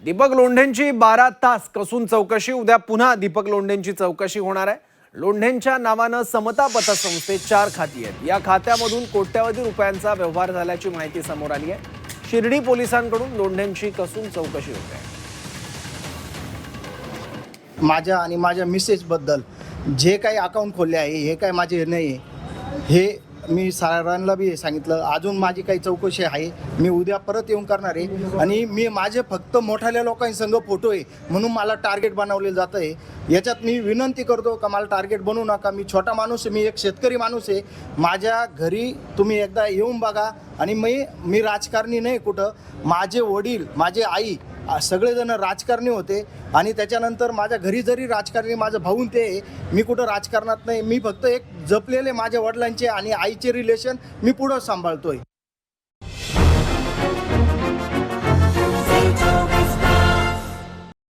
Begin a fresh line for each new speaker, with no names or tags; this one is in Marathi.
दीपक लोंढेंची 12 तास कसून चौकशी। उद्या पुन्हा दीपक लोंढेंची चौकशी होणार आहे। लोंढेंच्या नावानं समता पतसंस्थेत 4 खाती आहेत। या खात्यामधून कोट्यवधी रुपयांचा व्यवहार झाल्याची माहिती समोर आली आहे। शिर्डी पोलिसांकडून लोंढेंची कसून चौकशी होते आहे।
माझ्या आणि माझ्या मिसेसबद्दल जे काही अकाउंट खोलले आहे हे काय माझे नाही, हे मी सरांना बी सांगितलं। अजून माझी काही चौकशी आहे, मी उद्या परत येऊन करणार आहे। आणि मी माझे फक्त मोठ्या लोकांसंग फोटो आहे म्हणून मला टार्गेट बनवलेलं जातं आहे। याच्यात मी विनंती करतो का मला टार्गेट बनवू नका। मी छोटा माणूस आहे, मी एक शेतकरी माणूस आहे। माझ्या घरी तुम्ही एकदा येऊन बघा। आणि मी राजकारणी नाही कुठं, माझे वडील माझे आई सगळेजण राजकारणी होते। आणि त्याच्यानंतर माझ्या घरी जरी राजकारणी माझं भाऊन ते, मी कुठं राजकारणात नाही। मी फक्त एक जपलेले माझ्या वडिलांचे आणि आईचे रिलेशन मी पुढं सांभाळतोय।